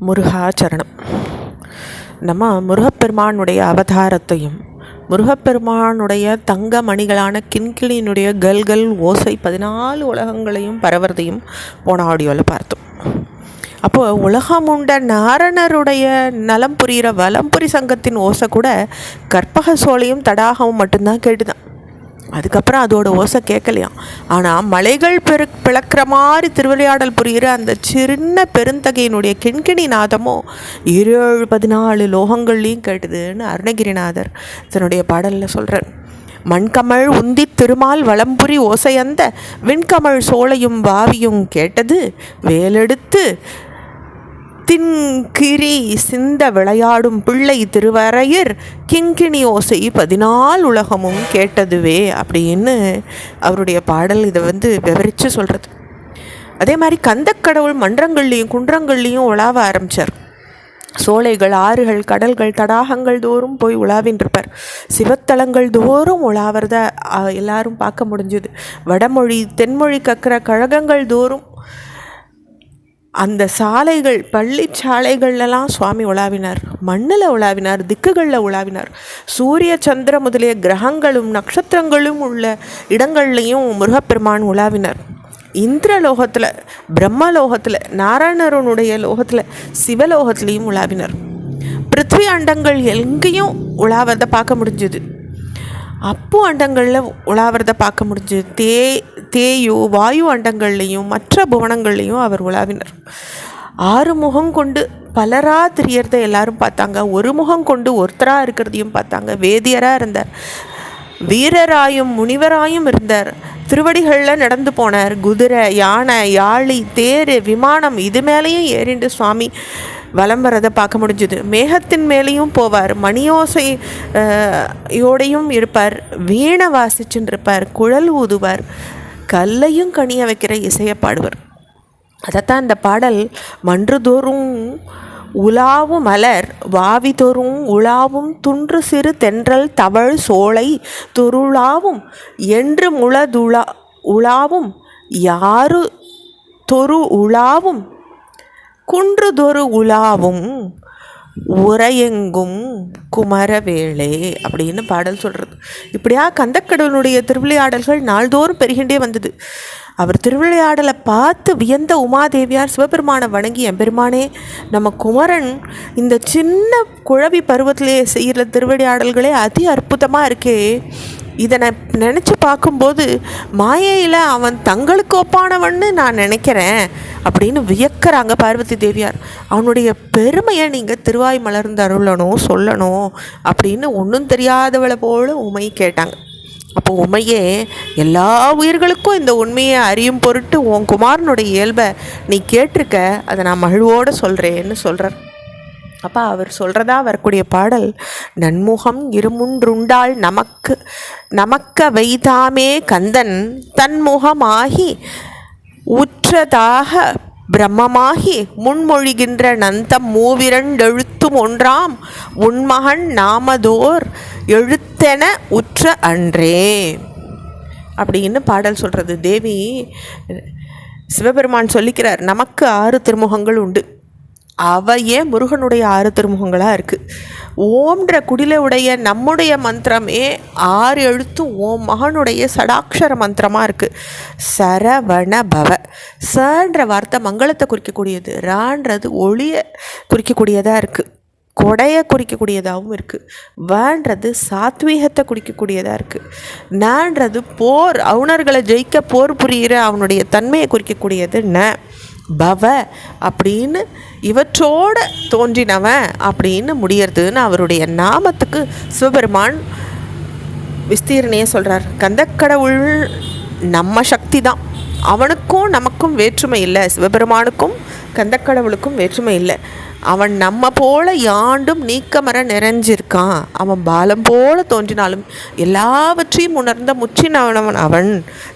முருகாச்சரணம். நம்ம முருகப்பெருமானுடைய அவதாரத்தையும் முருகப்பெருமானுடைய தங்க மணிகளான கிண்கிணியினுடைய கல்கள் ஓசை 14 உலகங்களையும் பரவறதையும் போன ஆடியோவில் பார்த்தோம். அப்போது உலகமுண்ட நாரணருடைய நலம் புரிகிற வலம்புரி சங்கத்தின் ஓசை கூட கற்பக சோலையும் தடாகமும் மட்டும்தான் கேட்டுதான். அதுக்கப்புறம் அதோட ஓசை கேட்கலையாம். ஆனால் மலைகள் பிளக்கிற மாதிரி திருவிளையாடல் புரிகிற அந்த சின்ன பெருந்தகையினுடைய கிண்கிணி நாதமோ 14 லோகங்கள்லையும் கேட்டுதுன்னு அருணகிரிநாதர் தன்னுடைய பாடலில் சொல்கிறார். மண்கமழ் உந்தி திருமால் வலம்புரி ஓசையந்த விண்கமழ் சோலையும் வாவியும் கேட்டது வேலெடுத்து தின்கிரி சிந்த விளையாடும் பிள்ளை திருவரையர் கிங்கிணி ஓசை 14 உலகமும் கேட்டதுவே அப்படின்னு அவருடைய பாடல் இதை விவரித்து சொல்கிறது. அதே மாதிரி கந்தக்கடவுள் மன்றங்கள்லேயும் குன்றங்கள்லேயும் உலாவ ஆரம்பித்தார். சோலைகள், ஆறுகள், கடல்கள், தடாகங்கள் தோறும் போய் உலாவின்றிருப்பார். சிவத்தலங்கள் தோறும் உலாவறத எல்லாரும் பார்க்க முடிஞ்சுது. வடமொழி தென்மொழி கக்கிற கழகங்கள் தோறும் அந்த சாலைகள், பள்ளி சாலைகள்லாம் சுவாமி உலாவினார். மண்ணில் உலாவினார், திக்குகளில் உலாவினார். சூரிய சந்திர முதலிய கிரகங்களும் நட்சத்திரங்களும் உள்ள இடங்கள்லையும் முருகப்பெருமான் உலாவினார். இந்திரலோகத்தில், பிரம்மலோகத்தில், நாராயணருடைய லோகத்தில், சிவலோகத்திலையும் உலாவினார். பிருத்வி அண்டங்கள் எங்கேயும் உலாவதை பார்க்க முடிஞ்சுது. அப்பு அண்டங்களில் உலாவறதை பார்க்க முடிஞ்சது. தேயு வாயு அண்டங்கள்லேயும் மற்ற புவனங்கள்லேயும் அவர் உலாவினர். 6 முகம் கொண்டு பலராக தெரியறதை எல்லாரும் பார்த்தாங்க. ஒரு முகம் கொண்டு ஒருத்தராக இருக்கிறதையும் பார்த்தாங்க. வேதியராக இருந்தார், வீரராயும் முனிவராயும் இருந்தார். திருவடிகளில் நடந்து போனார். குதிரை, யானை, யாழி, தேர், விமானம் இது மேலேயும் ஏறிண்டு சுவாமி வலம் வரதை பார்க்க முடிஞ்சுது. மேகத்தின் மேலேயும் போவார், மணியோசை யோடையும் இருப்பார், வீணை வாசிச்சுன்னு இருப்பார், குழல் ஊதுவார், கல்லையும் கனிய வைக்கிற இசையை பாடுவார். அதைத்தான் இந்த பாடல் மன்றுதோறும் உலாவும் மலர் வாவிதொறும் உலாவும் துன்று சிறு தென்றல் தவழ் சோலை தொருளாவும் என்று உலாவும் யாரு தொரு உலாவும் குன்றுதொரு உலாவும் உரையெங்கும் குமரவேளே அப்படின்னு பாடல் சொல்கிறது. இப்படியா கந்தக்கடவுளுடைய திருவிளையாடல்கள் நாள்தோறும் பெருகின்றே வந்தது. அவர் திருவிளையாடலை பார்த்து வியந்த உமாதேவியார் சிவபெருமானை வணங்கி, எம்பெருமானே, நம்ம குமரன் இந்த சின்ன குழவி பருவத்திலே செய்கிற திருவிளையாடல்களே அதி அற்புதமாக இருக்கே, இதை நான் நினச்சி பார்க்கும்போது மாயையில் அவன் தங்களுக்கு ஒப்பானவன்னு நான் நினைக்கிறேன் அப்படின்னு வியக்கிறாங்க பார்வதி தேவியார். அவனுடைய பெருமையை நீங்கள் திருவாய் மலர்ந்து அருளணும், சொல்லணும் அப்படின்னு ஒன்றும் தெரியாதவளை போல உமை கேட்டாங்க. அப்போ உமையே, எல்லா உயிர்களுக்கும் இந்த உண்மையை அறியும் பொருட்டு உன் குமாரனுடைய இயல்பை நீ கேட்டிருக்க, அதை நான் மகிழ்வோடு சொல்கிறேன்னு சொல்கிறார். அப்போ அவர் சொல்கிறதா வரக்கூடிய பாடல், நன்முகம் இருமுன்றுண்டாள் நமக்க வைதாமே கந்தன் தன்முகமாகி உற்றதாக பிரம்மமாகி முன்மொழிகின்ற நந்தம் மூவிரண்டெழுத்தும் ஒன்றாம் உன்மகன் நாமதோர் எழுத்தென உற்ற அன்றே அப்படின்னு பாடல் சொல்கிறது. தேவி சிவபெருமான் சொல்லிக்கிறார், நமக்கு 6 திருமுகங்கள் உண்டு. அவையே முருகனுடைய 6 திருமுகங்களாக இருக்குது. ஓம்ன்ற குடில உடைய நம்முடைய மந்திரமே 6 எழுத்தும் ஓம் மகனுடைய சடாட்சர மந்திரமாக இருக்குது. சரவண பவ. சன்ற வார்த்தை மங்களத்தை குறிக்கக்கூடியது, ரான்றது ஒளியை குறிக்கக்கூடியதாக இருக்குது, கொடையை குறிக்கக்கூடியதாகவும் இருக்குது. வேன்றது சாத்வீகத்தை குறிக்கக்கூடியதாக இருக்குது. நான்றது போர், அவுணர்களை ஜெயிக்க போர் புரிகிற அவனுடைய தன்மையை குறிக்கக்கூடியது. ந பவ அப்படின்னு இவற்றோடு தோன்றினவன் அப்படின்னு முடியறதுன்னு அவருடைய நாமத்துக்கு சிவபெருமான் விஸ்தீரணையே சொல்கிறார். கந்தக்கடவுள் நம்ம சக்தி தான், அவனுக்கும் நமக்கும் வேற்றுமை இல்லை. சிவபெருமானுக்கும் கந்தக்கடவுளுக்கும் வேற்றுமை இல்லை. அவன் நம்ம போல யாண்டும் நீக்கமர நிறைஞ்சிருக்கான். அவன் பாலம் போல தோன்றினாலும் எல்லாவற்றையும் உணர்ந்த முற்றினவன் அவன்.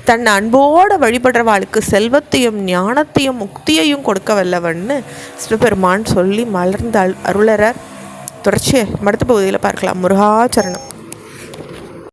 தன் அன்போடு வழிபடுறவாளுக்கு செல்வத்தையும் ஞானத்தையும் முக்தியையும் கொடுக்க வல்லவன்னு சிவபெருமான் சொல்லி மலர்ந்த அருளற தொடர்ச்சியை அடுத்த பகுதியில் பார்க்கலாம். முருகாச்சரணம்.